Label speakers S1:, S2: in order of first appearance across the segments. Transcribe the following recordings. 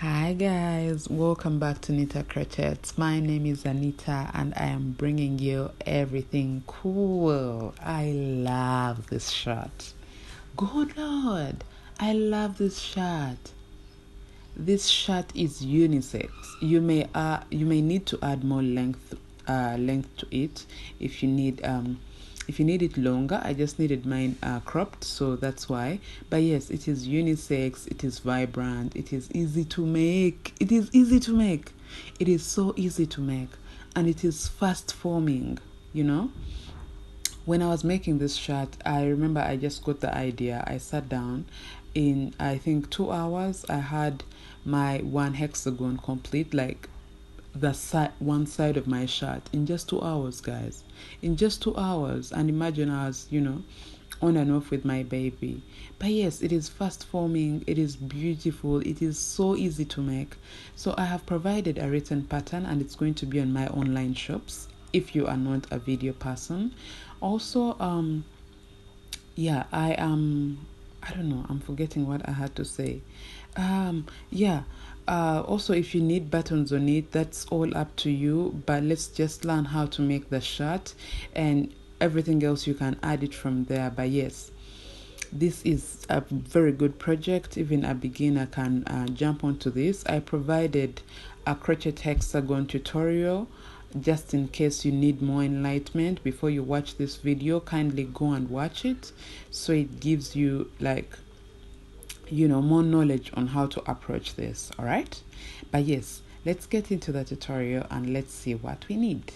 S1: Hi guys, welcome back to Nita Crochet. My name is Anita and I am bringing you everything cool. I love this shirt. Good Lord, I love this shirt. This shirt is unisex. You may need to add more length to it if you need it longer. I just needed mine cropped, so that's why. But yes, it is unisex, it is vibrant, it is easy to make. It is so easy to make, and it is fast forming, When I was making this shirt, I remember I just got the idea. I sat down. In I think 2 hours I had my one hexagon complete, like one side of my shirt, in just 2 hours, guys. In just 2 hours. And imagine I was on and off with my baby. But yes, it is fast forming, it is beautiful, it is so easy to make. So I have provided a written pattern and it's going to be on my online shops if you are not a video person. Also, I don't know, I'm forgetting what I had to say. Also, if you need buttons on it, that's all up to you, but let's just learn how to make the shirt, and everything else you can add it from there. But yes, this is a very good project. Even a beginner can jump onto this. I provided a crochet hexagon tutorial just in case you need more enlightenment. Before you watch this video, kindly go and watch it, so it gives you more knowledge on how to approach this. All right, but yes, let's get into the tutorial and let's see what we need.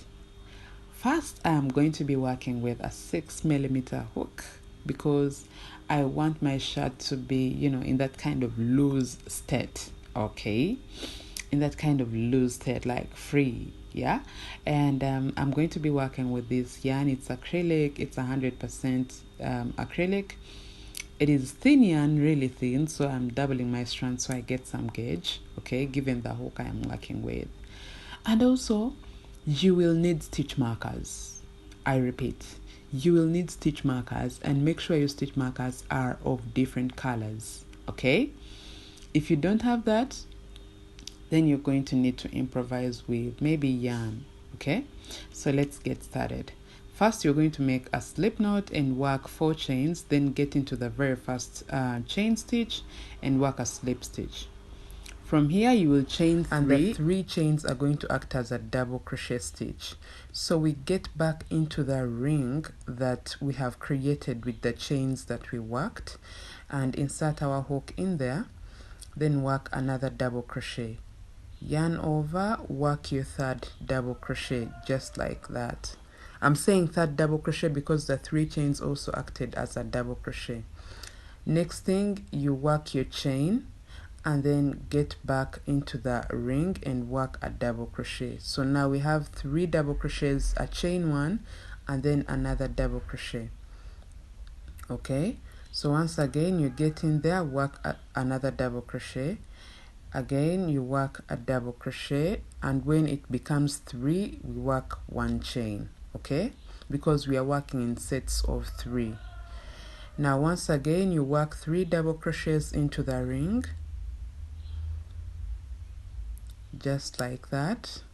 S1: First, I am going to be working with a 6mm hook because I want my shirt to be in that kind of loose state. Okay, in that kind of loose state, like free. Yeah, and I'm going to be working with this yarn. It's acrylic. It's 100% acrylic. It is thin yarn, really thin, so I'm doubling my strand so I get some gauge, okay, given the hook I am working with. And also, you will need stitch markers. I repeat, you will need stitch markers, and make sure your stitch markers are of different colors, okay? If you don't have that, then you're going to need to improvise with maybe yarn, okay? So let's get started. First, you're going to make a slip knot and work 4 chains, then get into the very first chain stitch and work a slip stitch. From here, you will chain 3, and the 3 chains are going to act as a double crochet stitch. So we get back into the ring that we have created with the chains that we worked, and insert our hook in there, then work another double crochet. Yarn over, work your 3rd double crochet, just like that. I'm saying 3rd double crochet because the 3 chains also acted as a double crochet. Next thing, you work your chain and then get back into the ring and work a double crochet. So now we have 3 double crochets, a chain 1 and then another double crochet. Okay, so once again you get in there, work another double crochet. Again, you work a double crochet, and when it becomes 3, we work 1 chain, okay? Because we are working in sets of 3. Now, once again, you work 3 double crochets into the ring, just like that.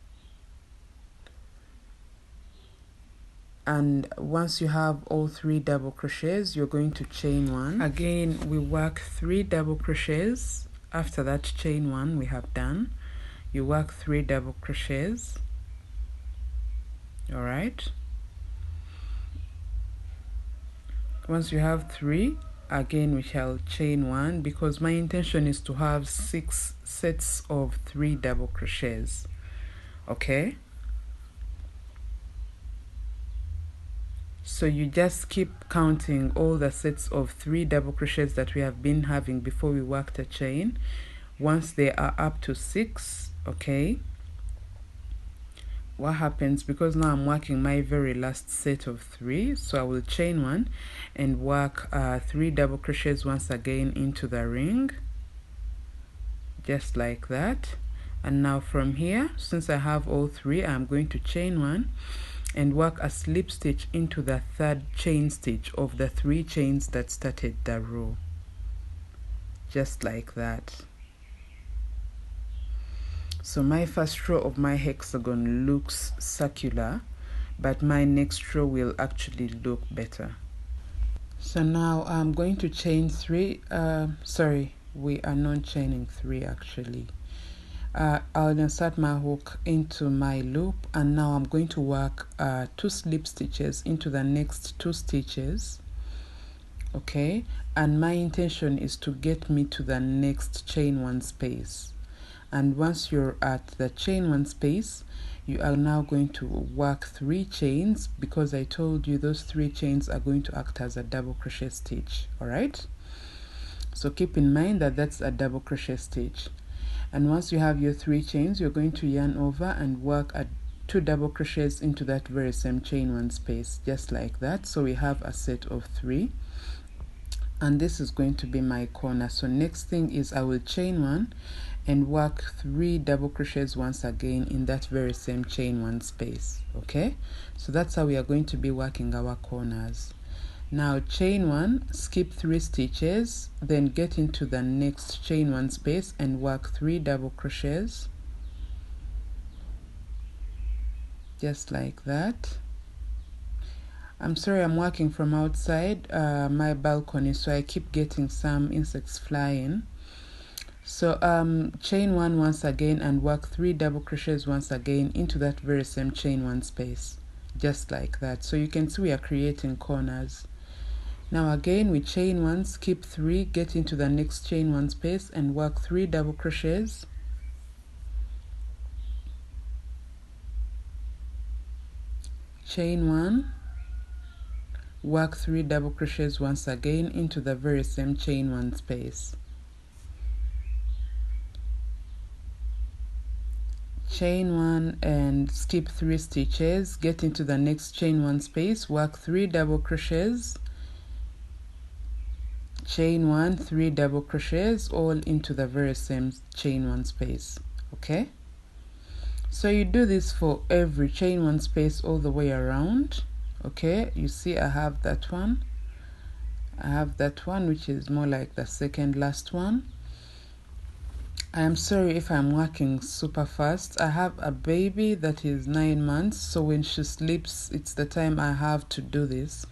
S1: And once you have all 3 double crochets, you're going to chain 1. Again, we work 3 double crochets. After that chain 1 we have done, you work 3 double crochets. All right, once you have 3, again we shall chain 1, because my intention is to have 6 sets of 3 double crochets. Okay, so you just keep counting all the sets of 3 double crochets that we have been having before we worked a chain. Once they are up to 6, okay, what happens, because now I'm working my very last set of 3, so I will chain 1 and work 3 double crochets once again into the ring, just like that. And now from here, since I have all 3, I'm going to chain 1 and work a slip stitch into the 3rd chain stitch of the 3 chains that started the row, just like that. So my first row of my hexagon looks circular, but my next row will actually look better. So now I'm going to chain 3. Sorry, we are not chaining 3 actually. I'll insert my hook into my loop, and now I'm going to work 2 slip stitches into the next 2 stitches. Okay, and my intention is to get me to the next chain 1 space. And once you're at the chain 1 space, you are now going to work 3 chains, because I told you those 3 chains are going to act as a double crochet stitch. All right, so keep in mind that that's a double crochet stitch. And once you have your 3 chains, you're going to yarn over and work at 2 double crochets into that very same chain 1 space, just like that. So we have a set of 3, and this is going to be my corner. So next thing is I will chain 1 and work 3 double crochets once again in that very same chain 1 space. Okay, so that's how we are going to be working our corners. Now chain 1, skip 3 stitches, then get into the next chain 1 space and work 3 double crochets, just like that. I'm sorry, I'm working from outside my balcony, so I keep getting some insects flying. So chain 1 once again and work 3 double crochets once again into that very same chain 1 space, just like that. So you can see we are creating corners. Now again, we chain 1, skip 3, get into the next chain 1 space and work 3 double crochets, chain 1, work 3 double crochets once again into the very same chain 1 space, chain 1 and skip 3 stitches, get into the next chain 1 space, work 3 double crochets, chain 1, 3 double crochets, all into the very same chain 1 space. Okay, so you do this for every chain 1 space all the way around. Okay, you see I have that one, which is more like the second last one. I am sorry if I'm working super fast. I have a baby that is 9 months, so when she sleeps, it's the time I have to do this.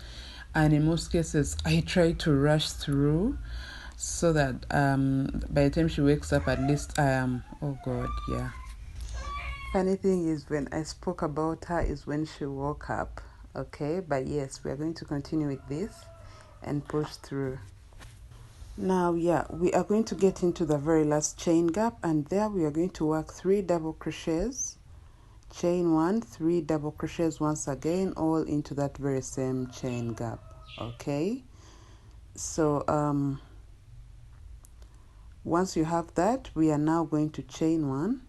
S1: And in most cases, I try to rush through so that by the time she wakes up, at least I am, oh God, yeah. Funny thing is, when I spoke about her is when she woke up. Okay, but yes, we are going to continue with this and push through. Now, yeah, we are going to get into the very last chain gap, and there we are going to work 3 double crochets, chain 1, 3 double crochets once again, all into that very same chain gap. Okay, so once you have that, we are now going to chain 1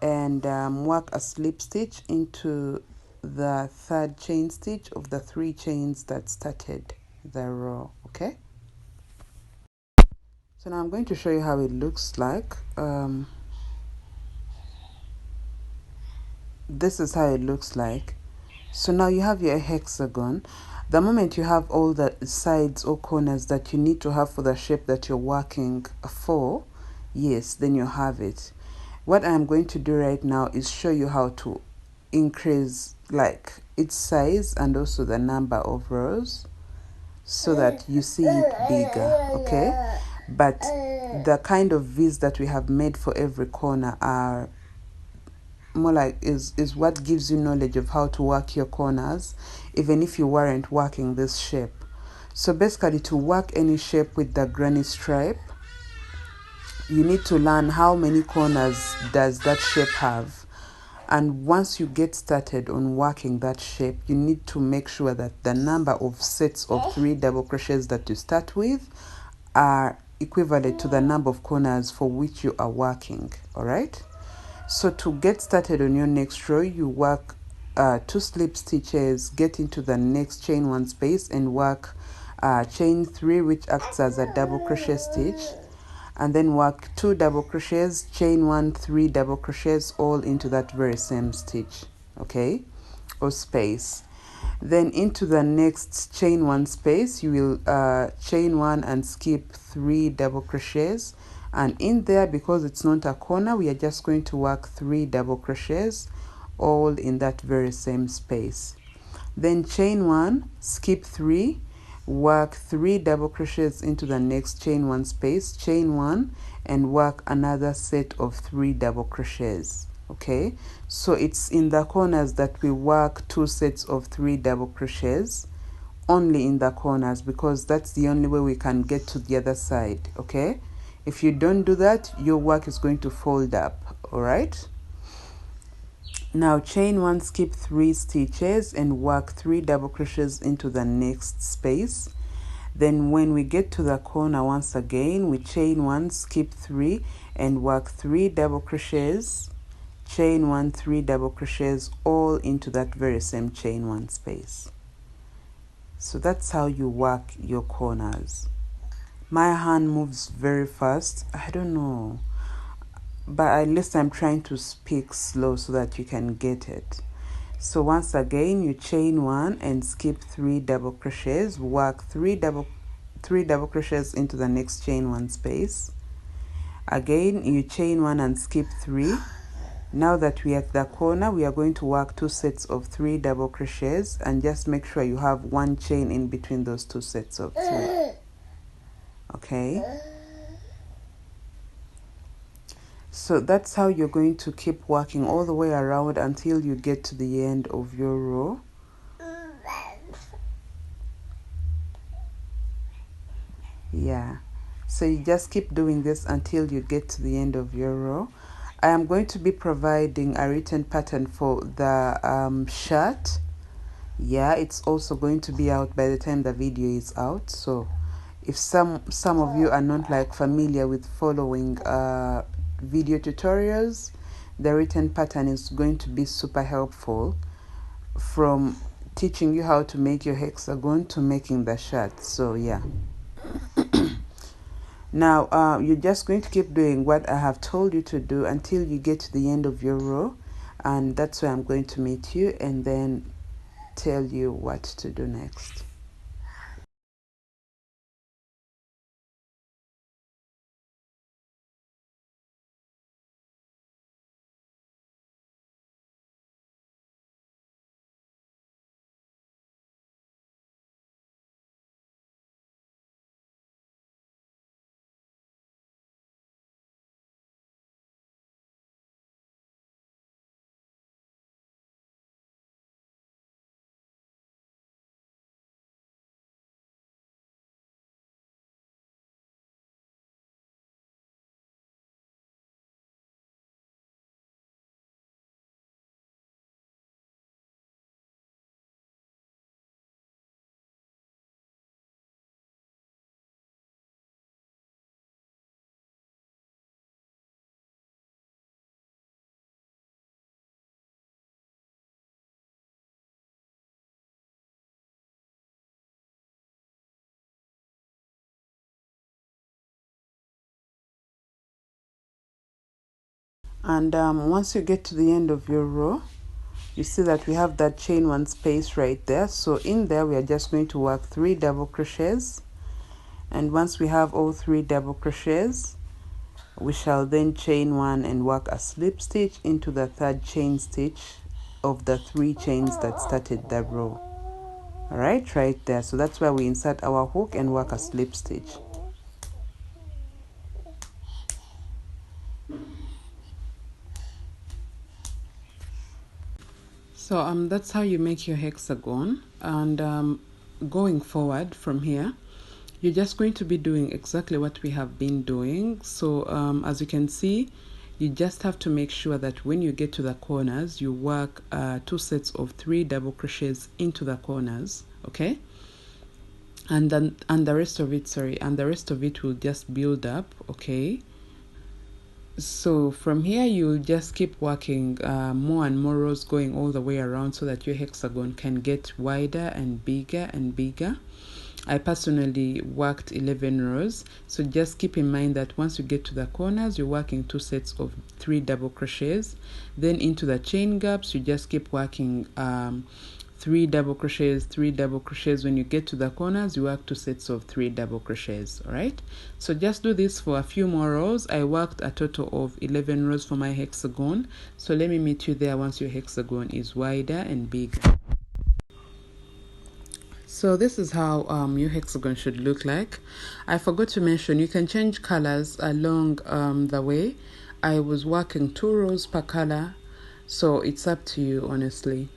S1: and work a slip stitch into the 3rd chain stitch of the 3 chains that started the row. Okay, so now I'm going to show you how it looks like. This is how it looks like. So now you have your hexagon. The moment you have all the sides or corners that you need to have for the shape that you're working for, yes, then you have it. What I'm going to do right now is show you how to increase like its size and also the number of rows so that you see it bigger. Okay, but the kind of V's that we have made for every corner are more like is what gives you knowledge of how to work your corners even if you weren't working this shape. So basically, to work any shape with the granny stripe, you need to learn how many corners does that shape have, and once you get started on working that shape, you need to make sure that the number of sets of 3 double crochets that you start with are equivalent to the number of corners for which you are working. All right, so to get started on your next row, you work 2 slip stitches, get into the next chain 1 space and work chain 3, which acts as a double crochet stitch, and then work 2 double crochets, chain 1, 3 double crochets, all into that very same stitch, okay, or space. Then into the next chain 1 space, you will chain 1 and skip 3 double crochets and in there, because it's not a corner, we are just going to work 3 double crochets all in that very same space. Then chain 1, skip 3, work 3 double crochets into the next chain 1 space, chain 1, and work another set of 3 double crochets. Okay, so it's in the corners that we work 2 sets of 3 double crochets, only in the corners, because that's the only way we can get to the other side. Okay, if you don't do that, your work is going to fold up. All right, now chain 1, skip 3 stitches and work 3 double crochets into the next space. Then when we get to the corner, once again we chain 1, skip 3 and work 3 double crochets, chain 1, 3 double crochets, all into that very same chain 1 space. So that's how you work your corners. My hand moves very fast, I don't know, but at least I'm trying to speak slow so that you can get it. So once again, you chain 1 and skip 3 double crochets, work 3 double crochets into the next chain 1 space. Again, you chain 1 and skip 3. Now that we are at the corner, we are going to work 2 sets of 3 double crochets, and just make sure you have 1 chain in between those 2 sets of 3. Okay, so that's how you're going to keep working all the way around until you get to the end of your row. Yeah, so you just keep doing this until you get to the end of your row. I am going to be providing a written pattern for the shirt. Yeah, it's also going to be out by the time the video is out. So if some of you are not like familiar with following video tutorials, the written pattern is going to be super helpful, from teaching you how to make your hexagon to making the shirt. So yeah. Now you're just going to keep doing what I have told you to do until you get to the end of your row, and that's where I'm going to meet you and then tell you what to do next. And once you get to the end of your row, you see that we have that chain 1 space right there. So in there we are just going to work 3 double crochets, and once we have all 3 double crochets, we shall then chain 1 and work a slip stitch into the 3rd chain stitch of the 3 chains that started the row. All right there. So that's where we insert our hook and work a slip stitch. So that's how you make your hexagon. And going forward from here, you're just going to be doing exactly what we have been doing. So as you can see, you just have to make sure that when you get to the corners, you work 2 sets of 3 double crochets into the corners. Okay, and the rest of it will just build up. Okay, so from here you'll just keep working more and more rows going all the way around so that your hexagon can get wider and bigger and bigger. I personally worked 11 rows, so just keep in mind that once you get to the corners, you're working 2 sets of 3 double crochets. Then into the chain gaps, you just keep working 3 double crochets, 3 double crochets. When you get to the corners, you work 2 sets of 3 double crochets. All right, so just do this for a few more rows. I worked a total of 11 rows for my hexagon, so let me meet you there once your hexagon is wider and bigger. So this is how your hexagon should look like. I forgot to mention you can change colors along the way. I was working 2 rows per color, so it's up to you honestly.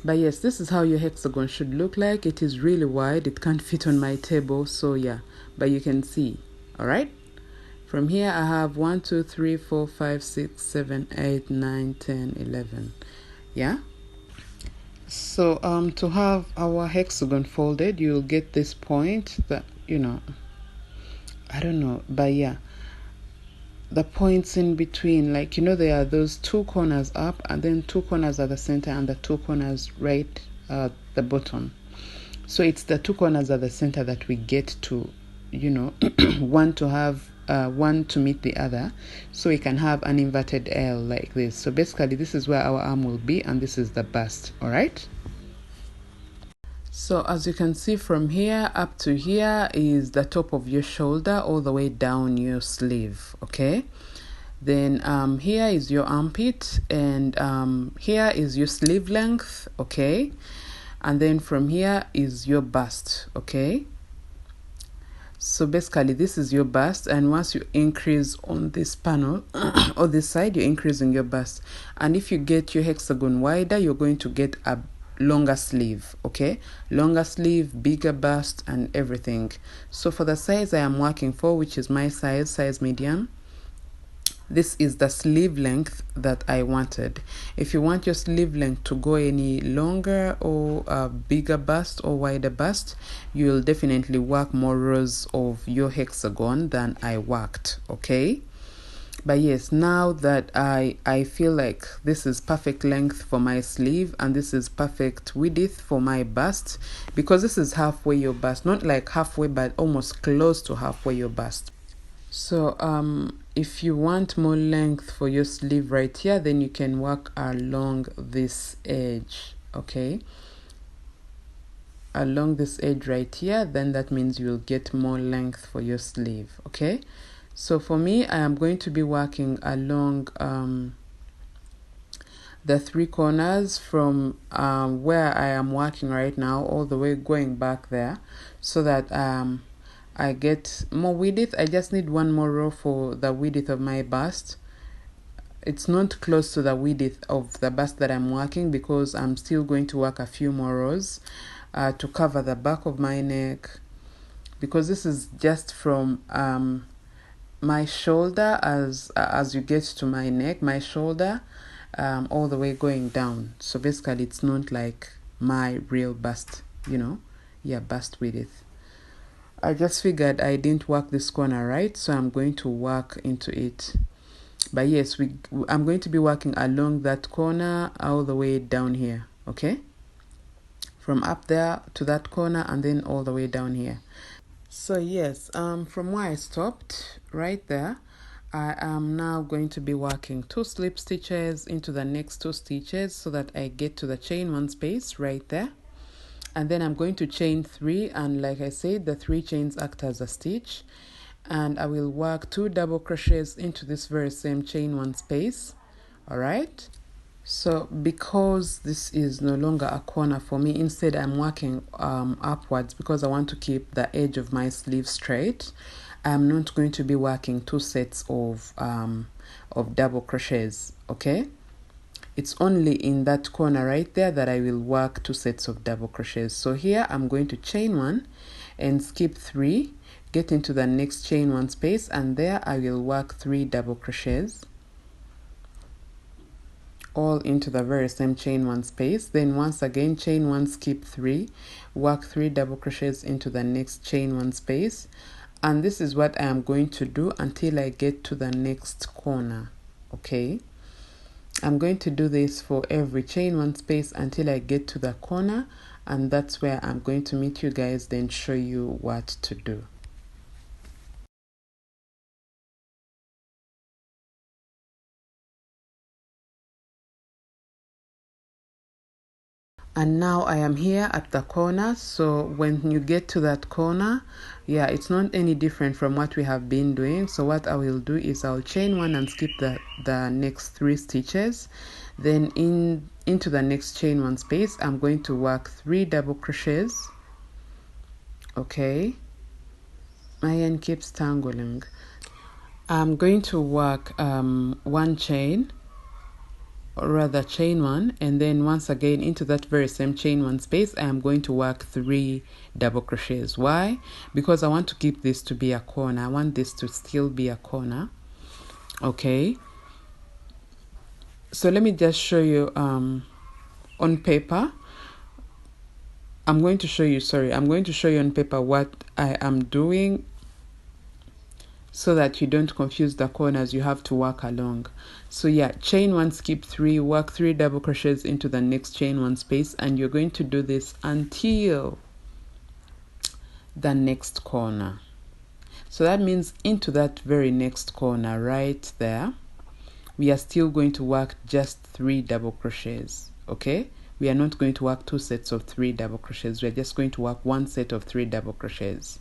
S1: But yes, this is how your hexagon should look like. It is really wide, it can't fit on my table, so yeah, but you can see. All right, from here I have 1 2 3 4 5 6 7 8 9 10 11. Yeah, so to have our hexagon folded, you'll get this point that, you know, I don't know, but yeah, the points in between, like, you know, there are those 2 corners up and then 2 corners at the center and the 2 corners right at the bottom. So it's the 2 corners at the center that we get to, you know, one to have one to meet the other, so we can have an inverted L like this. So basically this is where our arm will be and this is the bust. All right, so as you can see, from here up to here is the top of your shoulder all the way down your sleeve. Okay, then here is your armpit, and here is your sleeve length. Okay, and then from here is your bust. Okay, so basically this is your bust, and once you increase on this panel or this side, you're increasing your bust, and if you get your hexagon wider, you're going to get a longer sleeve. Okay, longer sleeve, bigger bust and everything. So for the size I am working for, which is my size medium, this is the sleeve length that I wanted. If you want your sleeve length to go any longer or a bigger bust or wider bust, you'll definitely work more rows of your hexagon than I worked. Okay, but yes, now that I feel like this is perfect length for my sleeve and this is perfect width for my bust, because this is halfway your bust, not like halfway but almost close to halfway your bust. So if you want more length for your sleeve right here, then you can work along this edge. Okay, along this edge right here, then that means you'll get more length for your sleeve. Okay, so for me, I am going to be working along the 3 corners from where I am working right now all the way going back there, so that I get more width. I just need 1 more row for the width of my bust. It's not close to the width of the bust that I'm working, because I'm still going to work a few more rows to cover the back of my neck, because this is just from my shoulder as you get to my neck, my shoulder all the way going down. So basically it's not like my real bust, you know, yeah, bust width. I just figured I didn't work this corner right, so I'm going to work into it. But yes, I'm going to be working along that corner all the way down here. Okay, from up there to that corner and then all the way down here. So yes, from where I stopped right there, I am now going to be working 2 slip stitches into the next 2 stitches so that I get to the chain 1 space right there. And then I'm going to chain 3, and like I said, the 3 chains act as a stitch, and I will work 2 double crochets into this very same chain 1 space. All right, so because this is no longer a corner for me, instead I'm working upwards, because I want to keep the edge of my sleeve straight. I'm not going to be working 2 sets of double crochets. Okay, it's only in that corner right there that I will work 2 sets of double crochets. So here I'm going to chain 1 and skip 3, get into the next chain 1 space, and there I will work 3 double crochets all into the very same chain 1 space. Then once again chain 1, skip 3, work 3 double crochets into the next chain 1 space, and this is what I am going to do until I get to the next corner. Okay, I'm going to do this for every chain 1 space until I get to the corner, and that's where I'm going to meet you guys, then show you what to do. And now I am here at the corner. So when you get to that corner, yeah, it's not any different from what we have been doing. So what I will do is I'll chain one and skip the next 3 stitches. Then into the next chain one space, I'm going to work 3 double crochets. Okay, my yarn keeps tangling. I'm going to work 1 chain, or rather chain 1, and then once again into that very same chain 1 space I am going to work 3 double crochets. Why? Because I want to keep this to be a corner. I want this to still be a corner. Okay, so let me just show you on paper. I'm going to show you on paper what I am doing, so that you don't confuse the corners you have to work along. So yeah, chain 1, skip 3, work 3 double crochets into the next chain 1 space, and you're going to do this until the next corner. So that means into that very next corner right there, we are still going to work just 3 double crochets. Okay, we are not going to work 2 sets of 3 double crochets. We are just going to work 1 set of 3 double crochets.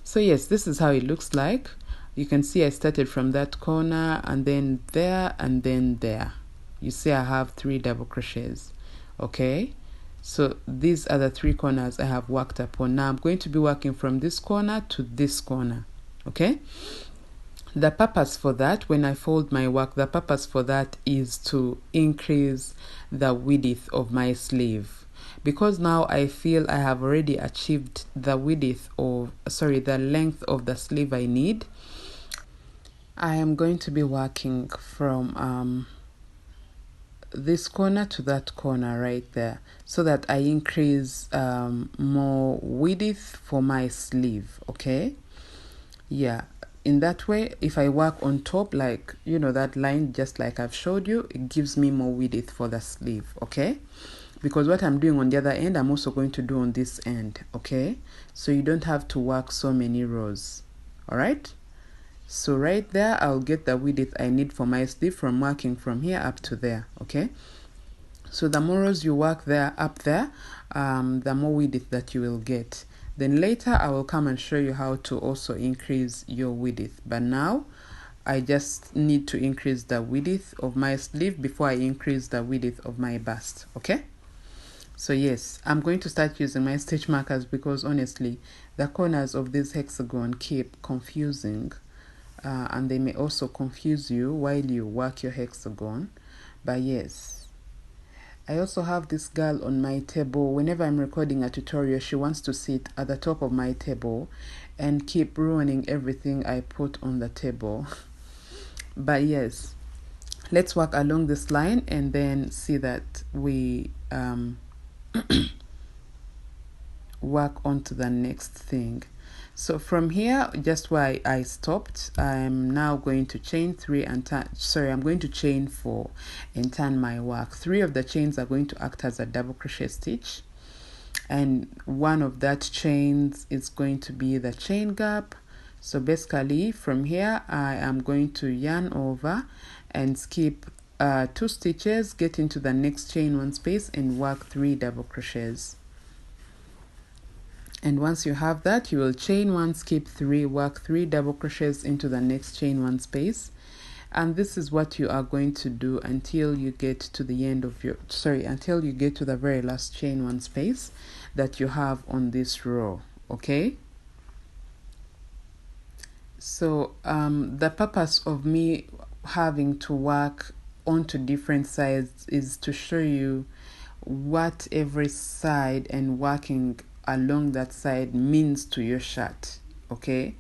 S1: So yes, this is how it looks like. You can see I started from that corner and then there and then there. You see I have 3 double crochets. Okay, so these are the 3 corners I have worked upon. Now I'm going to be working from this corner to this corner. Okay, the purpose for that, when I fold my work, the purpose for that is to increase the width of my sleeve. Because now I feel I have already achieved the the length of the sleeve I need, I am going to be working from this corner to that corner right there, so that I increase more width for my sleeve. Okay, yeah, in that way, if I work on top, like that line, just like I've showed you, it gives me more width for the sleeve. Okay, because what I'm doing on the other end, I'm also going to do on this end. Okay, so you don't have to work so many rows. All right, so right there I'll get the width I need for my sleeve from working from here up to there. Okay, so the more rows you work there up there, the more width that you will get. Then later I will come and show you how to also increase your width, but now I just need to increase the width of my sleeve before I increase the width of my bust. Okay, so yes, I'm going to start using my stitch markers, because honestly the corners of this hexagon keep confusing, and they may also confuse you while you work your hexagon. But yes, I also have this girl on my table. Whenever I'm recording a tutorial, she wants to sit at the top of my table and keep ruining everything I put on the table. But yes, let's work along this line and then see that we work on to the next thing. So from here, just where I stopped, I'm now going to chain 3 and I'm going to chain 4 and turn my work. 3 of the chains are going to act as a double crochet stitch, and one of that chains is going to be the chain gap. So basically from here I am going to yarn over and skip 2 stitches, get into the next chain 1 space and work 3 double crochets. And once you have that, you will chain 1, skip 3, work 3 double crochets into the next chain 1 space. And this is what you are going to do until you get to the end of your, until you get to the very last chain 1 space that you have on this row. Okay, so the purpose of me having to work onto different sides is to show you what every side and working along that side means to your shirt. Okay,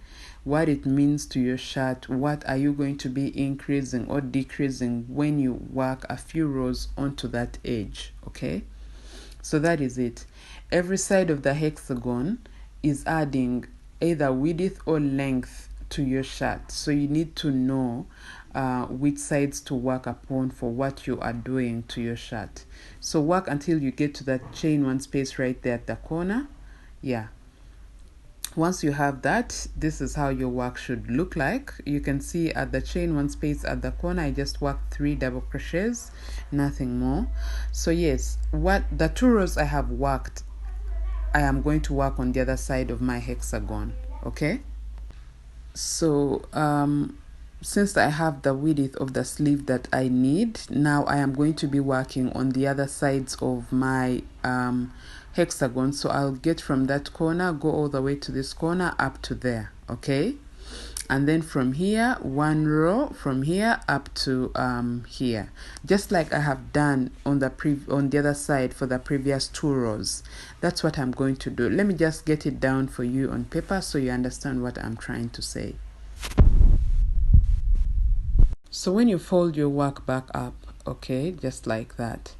S1: what it means to your shirt, what are you going to be increasing or decreasing when you work a few rows onto that edge. Okay, so that is it. Every side of the hexagon is adding either width or length to your shirt, so you need to know which sides to work upon for what you are doing to your shirt. So work until you get to that chain 1 space right there at the corner. Yeah, Once you have that, this is how your work should look like. You can see at the chain one space at the corner, I just worked 3 double crochets, nothing more. So yes, what the 2 rows I have worked, I am going to work on the other side of my hexagon. Okay, so since I have the width of the sleeve that I need, now I am going to be working on the other sides of my hexagon. So I'll get from that corner, go all the way to this corner up to there. Okay, and then from here 1 row from here up to here, just like I have done on the other side for the previous 2 rows. That's what I'm going to do. Let me just get it down for you on paper so you understand what I'm trying to say. So when you fold your work back up, okay, just like that,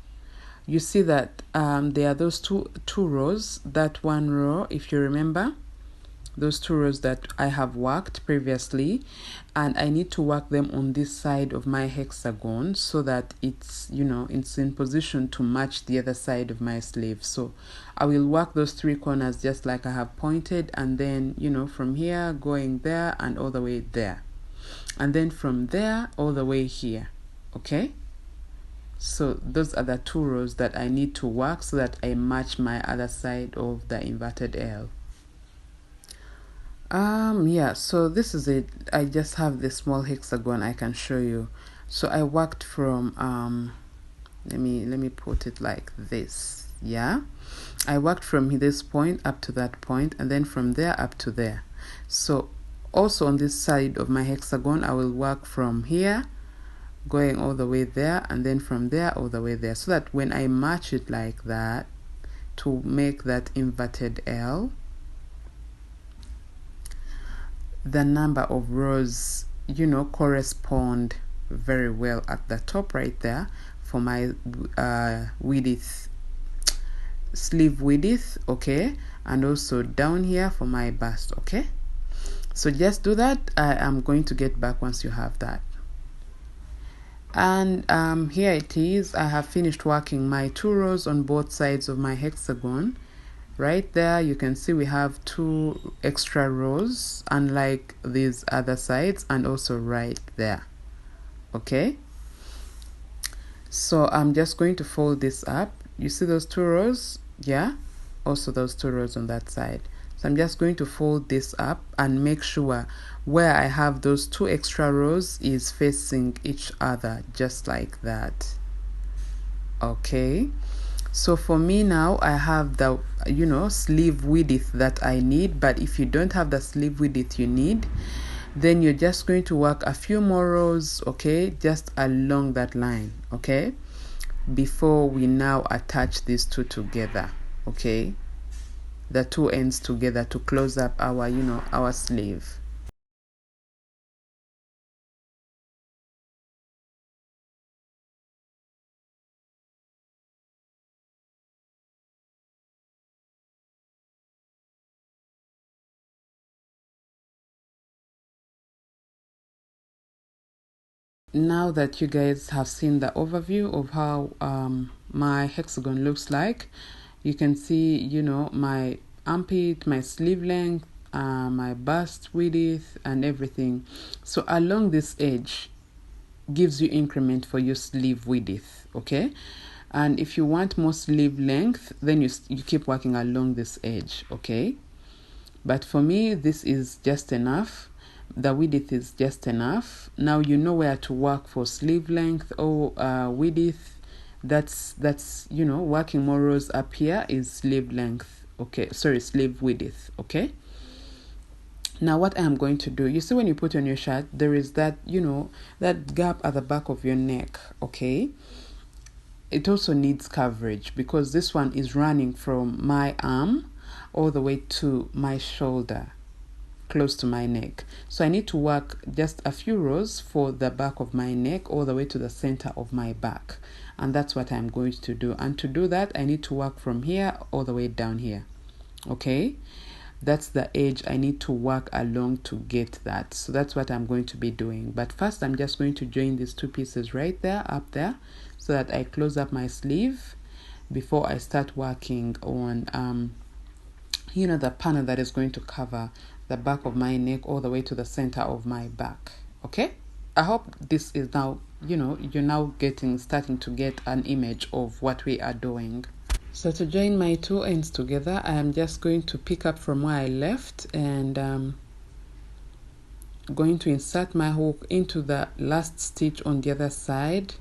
S1: you see that there are those two rows. That 1 row, if you remember, those 2 rows that I have worked previously, and I need to work them on this side of my hexagon so that it's, you know, it's in position to match the other side of my sleeve. So I will work those 3 corners just like I have pointed, and then, you know, from here going there and all the way there, and then from there all the way here. Okay, so those are the 2 rows that I need to work so that I match my other side of the inverted L. Yeah, so this is it. I just have this small hexagon I can show you. So I worked from let me put it like this. Yeah, I worked from this point up to that point, and then from there up to there. So also on this side of my hexagon, I will work from here going all the way there, and then from there all the way there, so that when I match it like that to make that inverted L, the number of rows, you know, correspond very well at the top right there for my width, sleeve width. Okay, and also down here for my bust. Okay, so just do that. I am going to get back once you have that. And here it is. I have finished working my 2 rows on both sides of my hexagon. Right there you can see we have 2 extra rows, unlike these other sides, and also right there. Okay, so I'm just going to fold this up. You see those 2 rows? Yeah, also those 2 rows on that side. So I'm just going to fold this up and make sure where I have those 2 extra rows is facing each other, just like that. Okay, so for me now I have the, you know, sleeve width that I need. But if you don't have the sleeve width you need, then you're just going to work a few more rows, okay, just along that line, okay, before we now attach these 2 together. Okay, the 2 ends together to close up our, you know, our sleeve. Now that you guys have seen the overview of how my hexagon looks like, you can see, you know, my armpit, my sleeve length, my bust width, and everything. So along this edge gives you increment for your sleeve width. Okay, and if you want more sleeve length, then you keep working along this edge. Okay, but for me this is just enough. The width is just enough. Now you know where to work for sleeve length or width. That's you know, working more rows up here is sleeve length. Okay, sorry, sleeve width. Okay, now what I am going to do, you see when you put on your shirt, there is that, you know, that gap at the back of your neck. Okay, it also needs coverage because this one is running from my arm all the way to my shoulder, close to my neck. So I need to work just a few rows for the back of my neck all the way to the center of my back, and that's what I'm going to do. And to do that I need to work from here all the way down here. Okay, that's the edge I need to work along to get that. So that's what I'm going to be doing. But first I'm just going to join these 2 pieces right there, up there, so that I close up my sleeve before I start working on the panel that is going to cover the back of my neck all the way to the center of my back. Okay, I hope this is now, you're now starting to get an image of what we are doing. So to join my two ends together, I am just going to pick up from where I left and going to insert my hook into the last stitch on the other side.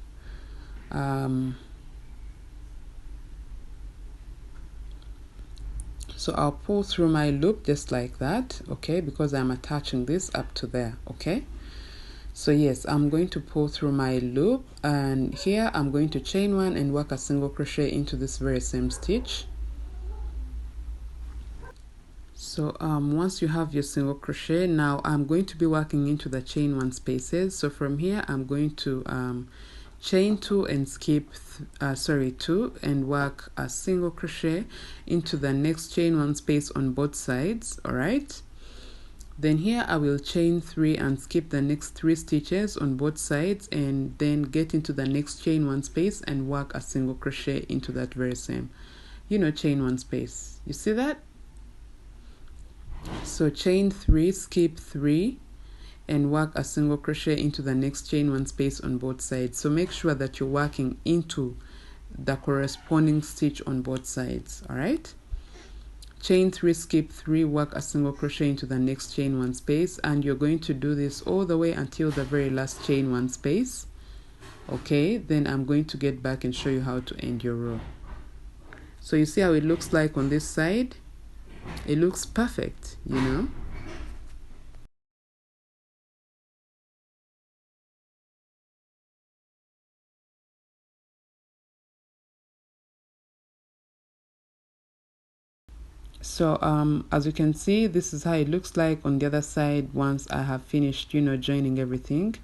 S1: So I'll pull through my loop just like that, okay, because I'm attaching this up to there, okay. So yes, I'm going to pull through my loop, and here I'm going to chain one and work a single crochet into this very same stitch. So once you have your single crochet, now I'm going to be working into the chain one spaces. So from here I'm going to chain two and skip two and work a single crochet into the next chain one space on both sides. All right, then here I will chain three and skip the next 3 stitches on both sides, and then get into the next chain one space and work a single crochet into that very same chain one space. You see that? So chain 3, skip 3 and work a single crochet into the next chain one space on both sides. So make sure that you're working into the corresponding stitch on both sides. All right, chain 3, skip 3, work a single crochet into the next chain one space, and you're going to do this all the way until the very last chain one space. Okay, then I'm going to get back and show you how to end your row. So you see how it looks like on this side? It looks perfect, So as you can see, this is how it looks like on the other side once I have finished joining everything.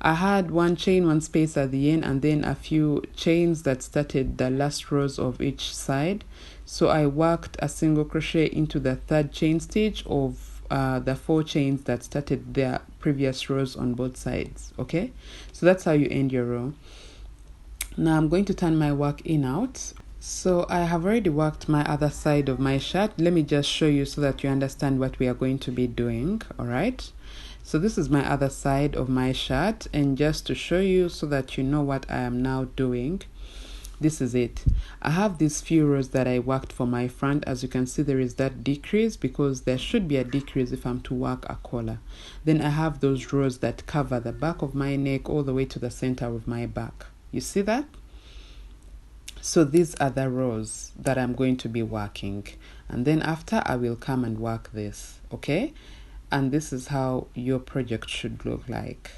S1: I had one chain one space at the end and then a few chains that started the last rows of each side. So I worked a single crochet into the 3rd chain stitch of the 4 chains that started their previous rows on both sides. Okay, so that's how you end your row. Now I'm going to turn my work in out. So I have already worked my other side of my shirt. Let me just show you so that you understand what we are going to be doing. All right, so this is my other side of my shirt, and just to show you so that you know what I am now doing, this is it. I have these few rows that I worked for my front. As you can see, there is that decrease because there should be a decrease if I'm to work a collar. Then I have those rows that cover the back of my neck all the way to the center of my back. You see that? So these are the rows that I'm going to be working, and then after I will come and work this. Okay, and this is how your project should look like.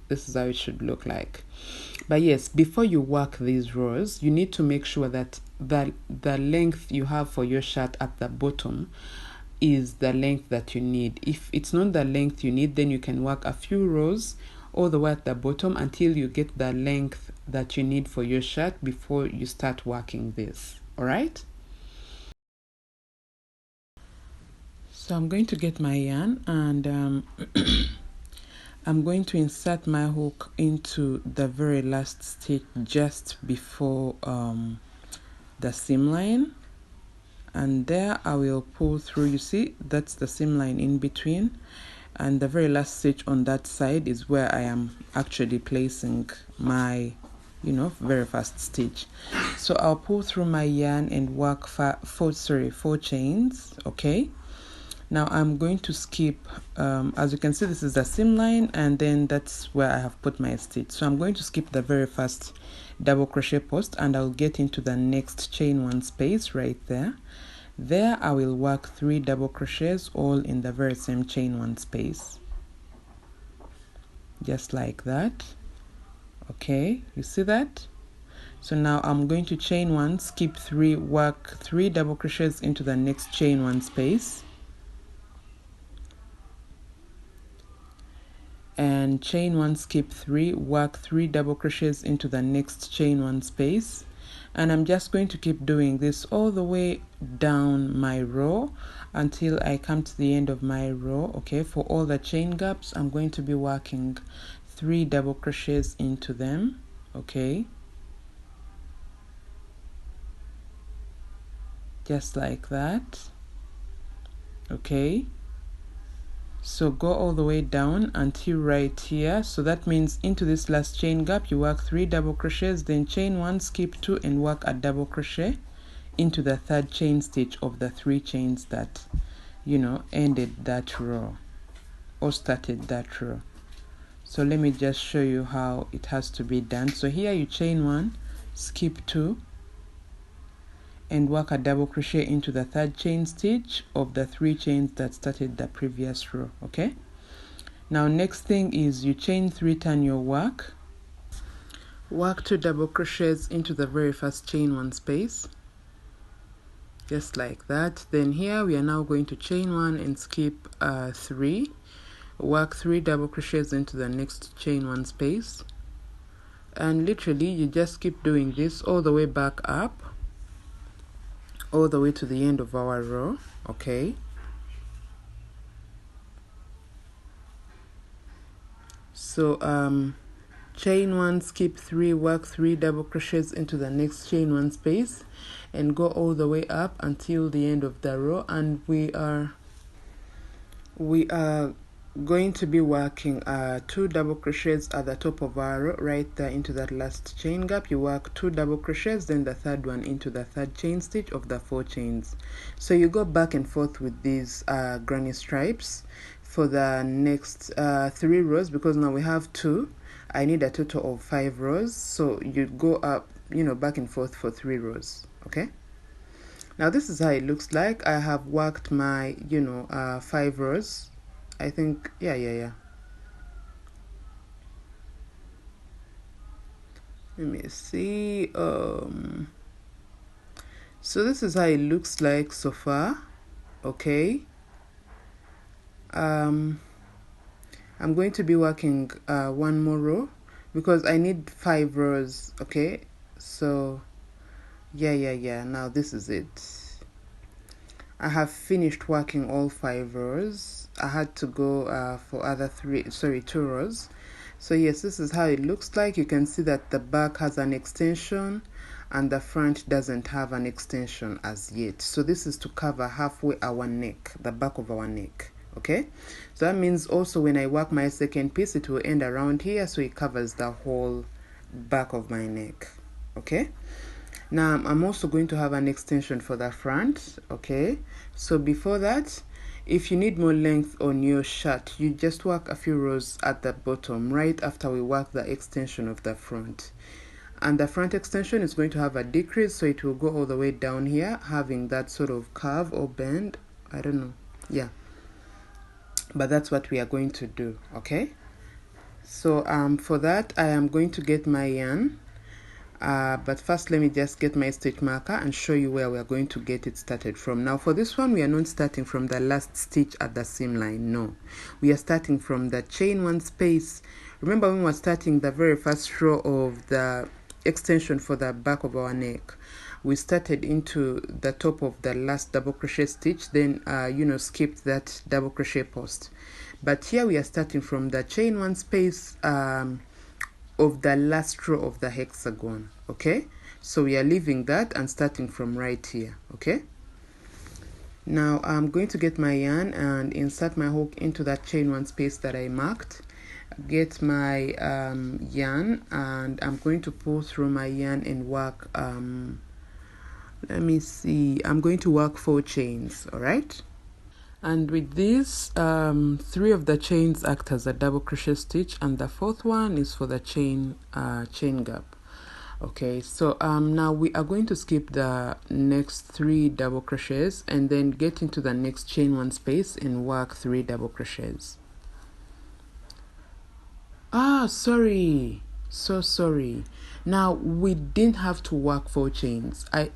S1: This is how it should look like. But yes, before you work these rows, you need to make sure that the length you have for your shirt at the bottom is the length that you need. If it's not the length you need, then you can work a few rows all the way at the bottom until you get the length that you need for your shirt before you start working this. All right, so I'm going to get my yarn and I'm going to insert my hook into the very last stitch just before the seam line, and there I will pull through. You see, that's the seam line in between, and the very last stitch on that side is where I am actually placing my very first stitch. So I'll pull through my yarn and work 4 chains. Okay, now I'm going to skip as you can see, this is the seam line, and then that's where I have put my stitch. So I'm going to skip the very first double crochet post, and I'll get into the next chain one space right there. There I will work 3 double crochets all in the very same chain one space, just like that. Okay, you see that? So now I'm going to chain 1, skip 3, work 3 double crochets into the next chain one space, and chain 1, skip 3, work 3 double crochets into the next chain one space. And I'm just going to keep doing this all the way down my row until I come to the end of my row. Okay, for all the chain gaps, I'm going to be working 3 double crochets into them. Okay, just like that. Okay, so go all the way down until right here. So that means into this last chain gap you work 3 double crochets, then chain 1, skip 2 and work a double crochet into the third chain stitch of the 3 chains that, you know, ended that row or started that row. So let me just show you how it has to be done. So here you chain 1, skip 2 and work a double crochet into the third chain stitch of the 3 chains that started the previous row. Okay, now next thing is you chain 3, turn your work 2 double crochets into the very first chain 1 space, just like that. Then here we are now going to chain 1 and skip 3, work 3 double crochets into the next chain 1 space, and literally you just keep doing this all the way back up, all the way to the end of our row. Okay, so chain 1, skip 3, work 3 double crochets into the next chain 1 space and go all the way up until the end of the row, and we are going to be working 2 double crochets at the top of our row right there into that last chain gap. You work 2 double crochets, then the third one into the third chain stitch of the 4 chains. So you go back and forth with these granny stripes for the next 3 rows, because now we have 2. I need a total of 5 rows, so you go up, you know, back and forth for 3 rows. Okay, now this is how it looks like. I have worked my, you know, 5 rows. I think, yeah. Let me see. So this is how it looks like so far. Okay. I'm going to be working 1 more row because I need 5 rows. Okay, so yeah. Now this is it. I have finished working all 5 rows. I had to go for other 2 rows. So yes, this is how it looks like. You can see that the back has an extension and the front doesn't have an extension as yet. So this is to cover halfway our neck, the back of our neck. Okay, so that means also when I work my second piece, it will end around here, so it covers the whole back of my neck. Okay, now I'm also going to have an extension for the front. Okay, so before that, if you need more length on your shirt, you just work a few rows at the bottom right after we work the extension of the front. And the front extension is going to have a decrease, so it will go all the way down here, having that sort of curve or bend. I don't know. Yeah, but that's what we are going to do. Okay, so for that I am going to get my yarn, but first let me just get my stitch marker and show you where we are going to get it started from. Now for this one, we are not starting from the last stitch at the seam line. No, we are starting from the chain 1 space. Remember when we were starting the very first row of the extension for the back of our neck, we started into the top of the last double crochet stitch, then you know, skipped that double crochet post. But here we are starting from the chain 1 space of the last row of the hexagon. Okay, so we are leaving that and starting from right here. Okay, now I'm going to get my yarn and insert my hook into that chain 1 space that I marked. Get my yarn, and I'm going to pull through my yarn and work let me see, I'm going to work 4 chains. All right, and with this 3 of the chains act as a double crochet stitch, and the 4th one is for the chain gap. Okay, so now we are going to skip the next 3 double crochets and then get into the next chain 1 space and work 3 double crochets. Sorry, so sorry. Now we didn't have to work 4 chains. I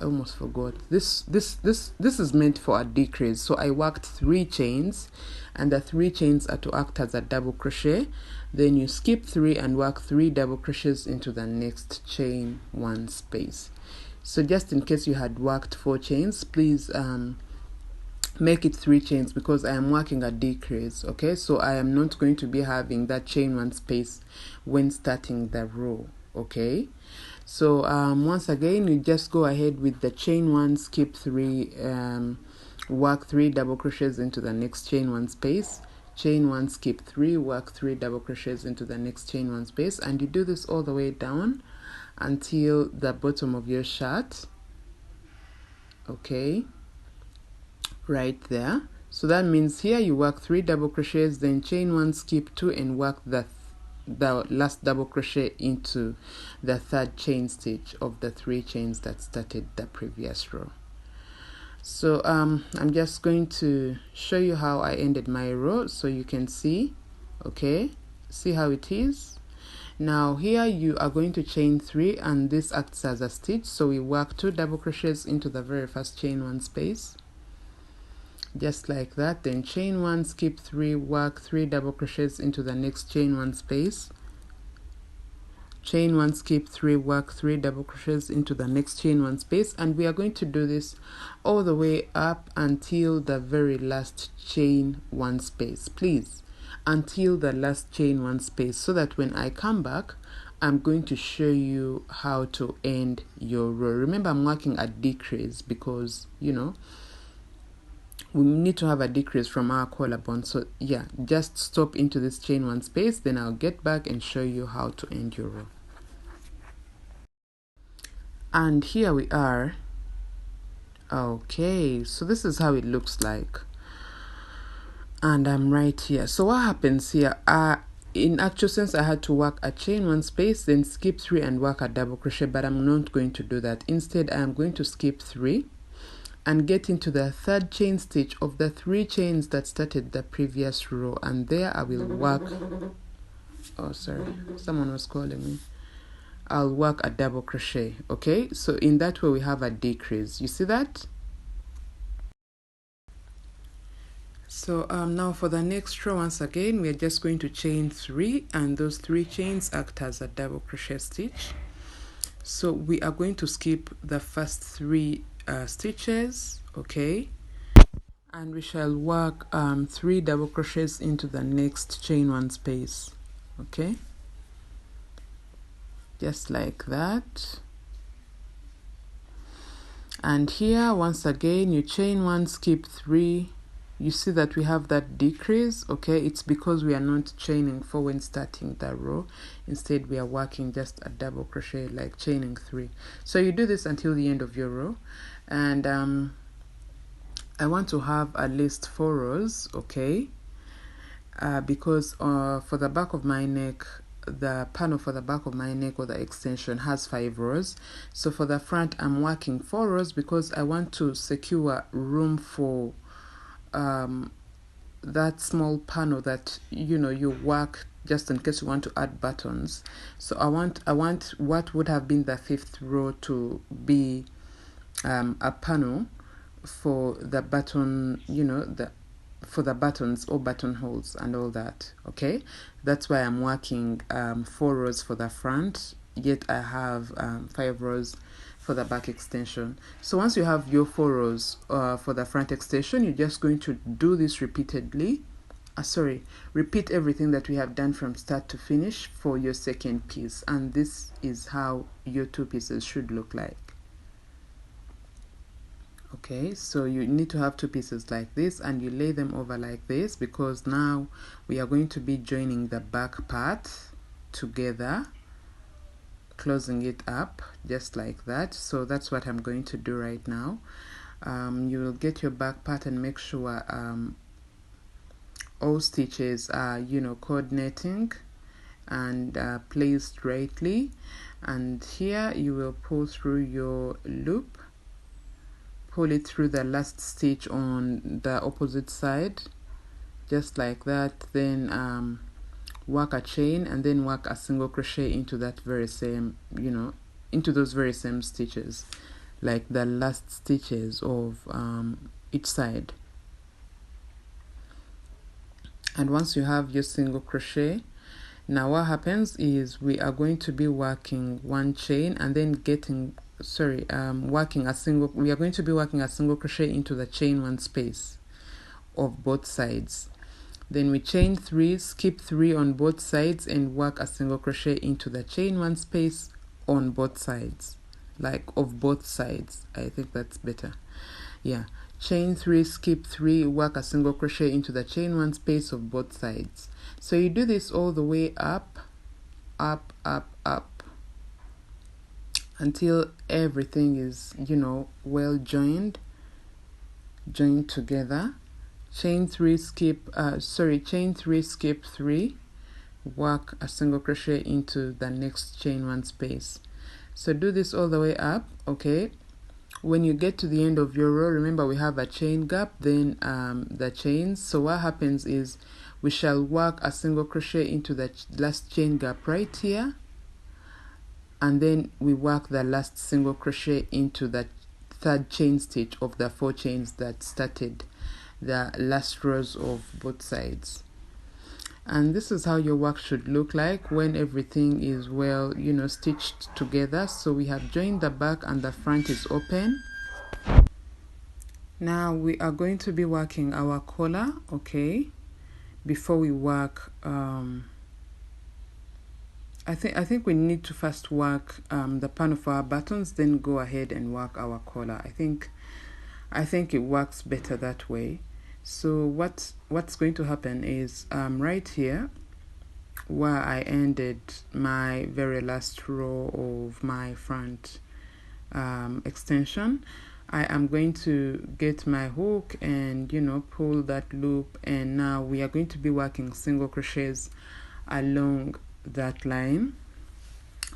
S1: almost forgot. This is meant for a decrease. So I worked 3 chains, and the 3 chains are to act as a double crochet. Then you skip 3 and work 3 double crochets into the next chain 1 space. So just in case you had worked 4 chains, please make it 3 chains because I am working a decrease. Okay, so I am not going to be having that chain 1 space when starting the row. Okay, so once again, you just go ahead with the chain 1, skip 3, work 3 double crochets into the next chain 1 space, chain 1, skip 3, work 3 double crochets into the next chain 1 space, and you do this all the way down until the bottom of your shirt. Okay, right there. So that means here you work 3 double crochets, then chain 1, skip 2, and work the last double crochet into the third chain stitch of the 3 chains that started the previous row. So I'm just going to show you how I ended my row so you can see. Okay, see how it is. Now here you are going to chain 3, and this acts as a stitch, so we work 2 double crochets into the very first chain 1 space, just like that. Then chain 1, skip 3, work 3 double crochets into the next chain 1 space, chain 1, skip 3, work 3 double crochets into the next chain 1 space, and we are going to do this all the way up until the very last chain 1 space. Please, until the last chain 1 space, so that when I come back I'm going to show you how to end your row. Remember, I'm working a decrease because you know we need to have a decrease from our collarbone. So yeah, just stop into this chain 1 space, then I'll get back and show you how to end your row. And here we are. Okay, so this is how it looks like, and I'm right here. So what happens here, in actual sense I had to work a chain 1 space, then skip 3 and work a double crochet, but I'm not going to do that. Instead I am going to skip 3 and get into the third chain stitch of the 3 chains that started the previous row, and there I will work, oh sorry, someone was calling me. I'll work a double crochet. Okay, so in that way we have a decrease. You see that? So now for the next row, once again we are just going to chain 3, and those 3 chains act as a double crochet stitch. So we are going to skip the first 3 stitches, okay, and we shall work 3 double crochets into the next chain 1 space. Okay, just like that. And here once again you chain 1, skip 3. You see that we have that decrease. Okay, it's because we are not chaining 4 when starting the row. Instead we are working just a double crochet, like chaining 3. So you do this until the end of your row, and I want to have at least 4 rows, okay, because for the back of my neck, the panel for the back of my neck, or the extension, has 5 rows. So for the front I'm working 4 rows because I want to secure room for that small panel that you work just in case you want to add buttons. So I want what would have been the 5th row to be a panel for the button, for the buttons or buttonholes and all that. Okay, that's why I'm working 4 rows for the front, yet I have 5 rows for the back extension. So once you have your 4 rows for the front extension, you're just going to do this repeatedly. Repeat everything that we have done from start to finish for your second piece, and this is how your 2 pieces should look like. Okay, so you need to have 2 pieces like this, and you lay them over like this, because now we are going to be joining the back part together, closing it up just like that. So that's what I'm going to do right now. You will get your back part and make sure all stitches are coordinating and placed straightly, and here you will pull through your loop, pull it through the last stitch on the opposite side, just like that. Then work a chain and then work a single crochet into that very same, into those very same stitches, like the last stitches of each side. And once you have your single crochet, now what happens is we are going to be working 1 chain and then we are going to be working a single crochet into the chain 1 space of both sides. Then we chain 3, skip 3 on both sides, and work a single crochet into the chain 1 space on both sides, like of both sides. I think that's better. Yeah, chain 3, skip 3, work a single crochet into the chain 1 space of both sides. So you do this all the way up, up, up, up, until everything is, well joined together. Chain 3, skip 3, work a single crochet into the next chain 1 space. So do this all the way up, okay? When you get to the end of your row, remember we have a chain gap, then the chains. So what happens is we shall work a single crochet into the last chain gap right here, and then we work the last single crochet into the third chain stitch of the 4 chains that started the last rows of both sides. And this is how your work should look like when everything is well, stitched together. So we have joined the back and the front is open. Now we are going to be working our collar, okay? Before we work, I think we need to first work the pan of our buttons, then go ahead and work our collar. I think it works better that way. So what's going to happen is right here where I ended my very last row of my front extension, I am going to get my hook and pull that loop, and now we are going to be working single crochets along that line.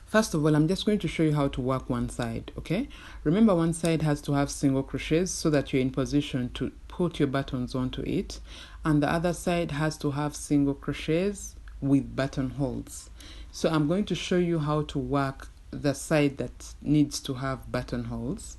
S1: First of all, I'm just going to show you how to work one side, okay? Remember, one side has to have single crochets so that you're in position to put your buttons onto it, and the other side has to have single crochets with buttonholes. So I'm going to show you how to work the side that needs to have buttonholes,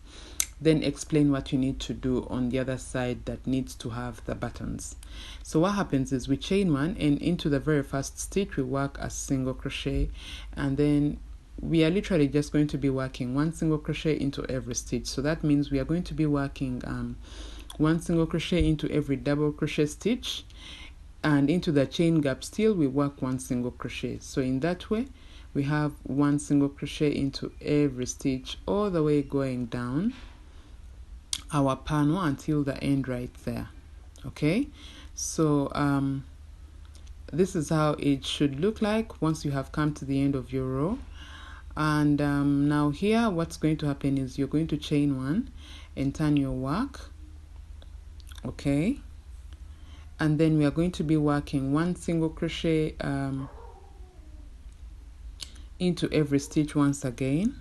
S1: then explain what you need to do on the other side that needs to have the buttons. So what happens is we chain 1, and into the very first stitch we work a single crochet, and then we are literally just going to be working 1 single crochet into every stitch. So that means we are going to be working 1 single crochet into every double crochet stitch, and into the chain gap still we work 1 single crochet. So in that way we have 1 single crochet into every stitch all the way going down our panel until the end right there, okay? So this is how it should look like once you have come to the end of your row. And now here what's going to happen is you're going to chain 1 and turn your work, okay? And then we are going to be working 1 single crochet into every stitch once again.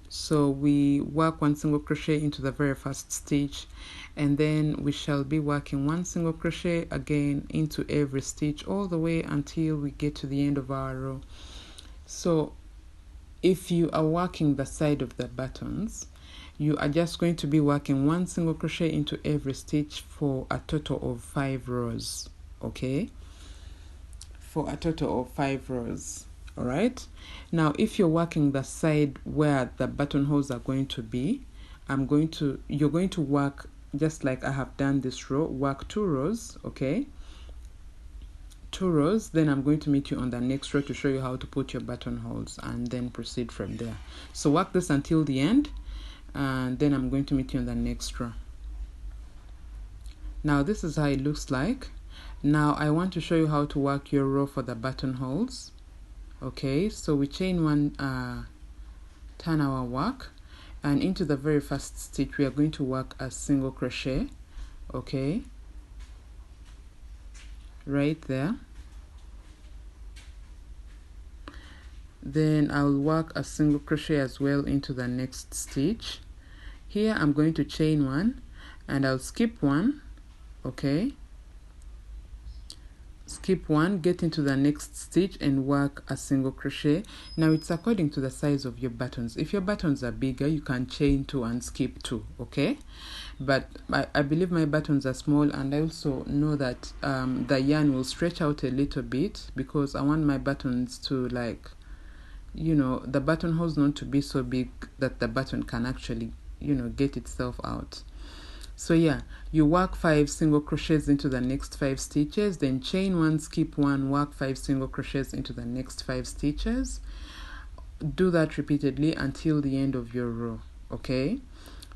S1: So we work 1 single crochet into the very first stitch, and then we shall be working 1 single crochet again into every stitch all the way until we get to the end of our row. So if you are working the side of the buttons, you are just going to be working 1 single crochet into every stitch for a total of 5 rows, okay? For a total of 5 rows. All right. Now, if you're working the side where the buttonholes are going to be, you're going to work just like I have done this row, work 2 rows, okay? 2 rows, then I'm going to meet you on the next row to show you how to put your buttonholes and then proceed from there. So work this until the end, and then I'm going to meet you on the next row. Now, this is how it looks like. Now, I want to show you how to work your row for the buttonholes. Okay, so we chain 1, turn our work, and into the very first stitch we are going to work a single crochet, okay, right there. Then I'll work a single crochet as well into the next stitch. Here I'm going to chain 1 and I'll skip 1, okay, skip 1, get into the next stitch and work a single crochet. Now it's according to the size of your buttons. If your buttons are bigger, you can chain 2 and skip 2, okay? But I believe my buttons are small, and I also know that the yarn will stretch out a little bit because I want my buttons to, like, the buttonholes not to be so big that the button can actually, get itself out. So yeah, you work 5 single crochets into the next 5 stitches, then chain 1, skip 1, work 5 single crochets into the next 5 stitches. Do that repeatedly until the end of your row, okay?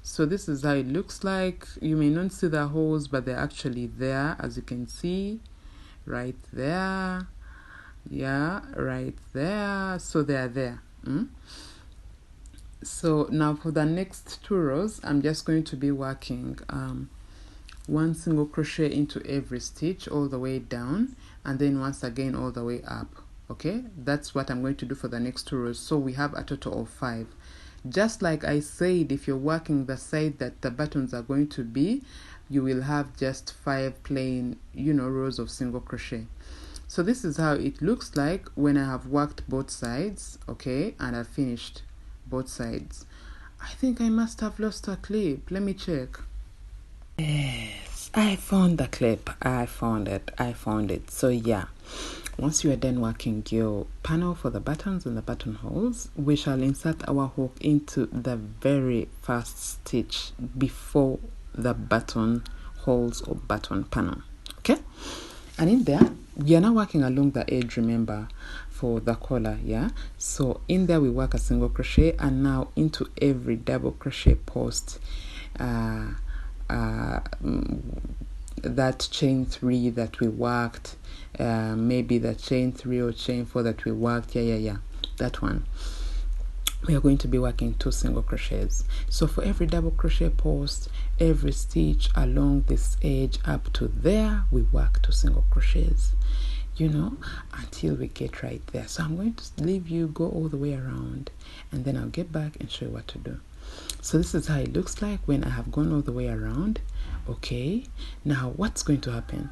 S1: So this is how it looks like. You may not see the holes, but they're actually there, as you can see, right there. Yeah, right there. So they are there. So now for the next 2 rows, I'm just going to be working 1 single crochet into every stitch all the way down, and then once again all the way up. Okay, that's what I'm going to do for the next 2 rows. So we have a total of 5. Just like I said, if you're working the side that the buttons are going to be, you will have just 5 plain, rows of single crochet. So this is how it looks like when I have worked both sides, okay, and I've finished both sides. I think I must have lost a clip. Let me check. Yes, I found the clip. I found it. So yeah, once you are done working your panel for the buttons and the buttonholes, we shall insert our hook into the very first stitch before the buttonholes or button panel. Okay, and in there we are now working along the edge, remember, for the collar. Yeah, so in there we work a single crochet, and now into every double crochet post, that chain 3 that we worked, maybe the chain 3 or chain 4 that we worked, that one, we are going to be working 2 single crochets. So for every double crochet post, every stitch along this edge up to there, we work 2 single crochets, until we get right there. So I'm going to leave you go all the way around, and then I'll get back and show you what to do. So this is how it looks like when I have gone all the way around. Okay, now what's going to happen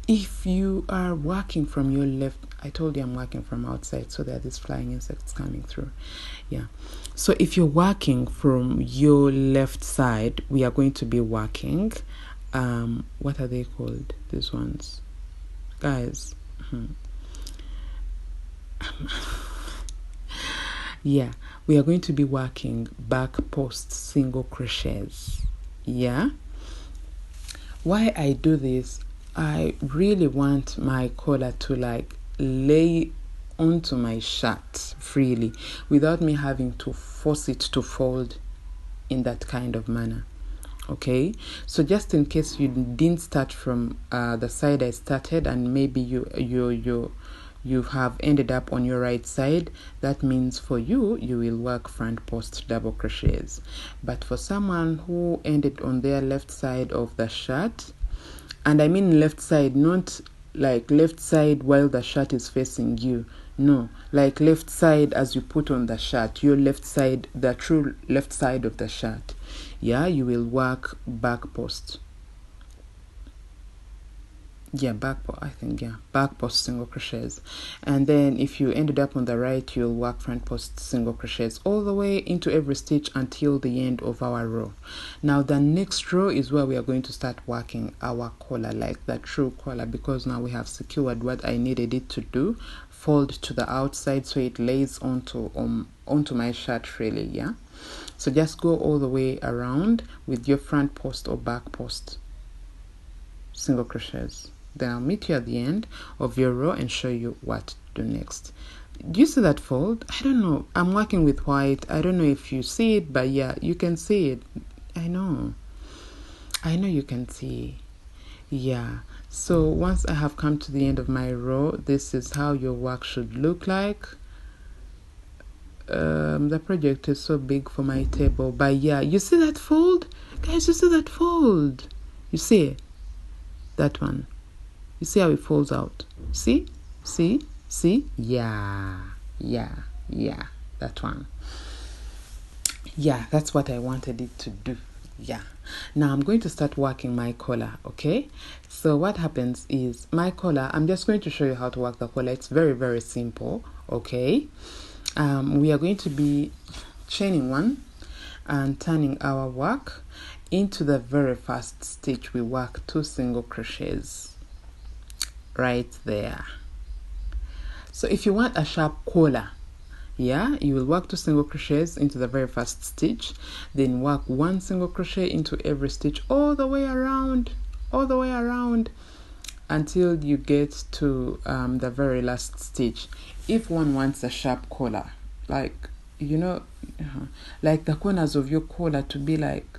S1: if you are working from your left? I told you I'm working from outside, so there are these flying insects coming through. Yeah, so if you're working from your left side, we are going to be working what are they called, these ones, guys? Yeah, we are going to be working back post single crochets. Yeah, why I do this, I really want my collar to lay onto my shirt freely without me having to force it to fold in that kind of manner. Okay, so just in case you didn't start from the side I started, and maybe you have ended up on your right side, that means for you will work front post double crochets. But for someone who ended on their left side of the shirt, and I mean left side, not like left side while the shirt is facing you, no, like left side as you put on the shirt, your left side, the true left side of the shirt, yeah, you will work back post. Yeah, back post single crochets. And then if you ended up on the right, you'll work front post single crochets all the way into every stitch until the end of our row. Now the next row is where we are going to start working our collar, like the true collar, because now we have secured what I needed it to do, fold to the outside so it lays onto my shirt freely. Yeah, so just go all the way around with your front post or back post single crochets. Then I'll meet you at the end of your row and show you what to do next. Do you see that fold? I don't know. I'm working with white. I don't know if you see it, but yeah, you can see it. I know you can see. Yeah. So once I have come to the end of my row, this is how your work should look like. The project is so big for my table, but yeah, you see that fold? Guys, you see that fold? You see that one? You see how it folds out? See? Yeah, that one. Yeah, that's what I wanted it to do. Yeah. Now I'm going to start working my collar, okay? So what happens is my collar, I'm just going to show you how to work the collar. It's very, very simple, okay? We are going to be chaining 1 and turning our work into the very first stitch. We work 2 single crochets right there. So if you want a sharp collar, yeah, you will work 2 single crochets into the very first stitch, then work 1 single crochet into every stitch all the way around until you get to the very last stitch. If one wants a sharp collar, like you know, like the corners of your collar to be like,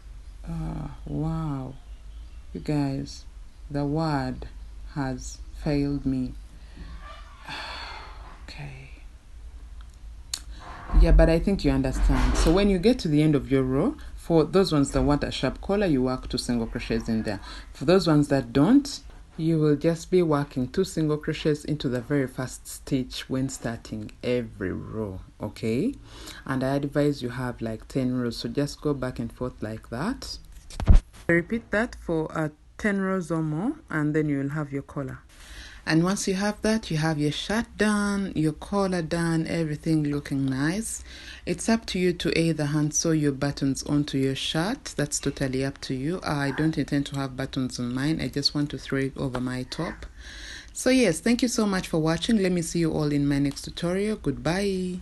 S1: wow, you guys, the word has failed me. Okay. Yeah, but I think you understand. So when you get to the end of your row, for those ones that want a sharp collar, you work 2 single crochets in there. For those ones that don't, you will just be working 2 single crochets into the very first stitch when starting every row, okay? And I advise you have like 10 rows, so just go back and forth like that. Repeat that for 10 rows or more, and then you will have your collar. And once you have that, you have your shirt done, your collar done, everything looking nice. It's up to you to either hand sew your buttons onto your shirt. That's totally up to you. I don't intend to have buttons on mine. I just want to throw it over my top. So yes, thank you so much for watching. Let me see you all in my next tutorial. Goodbye.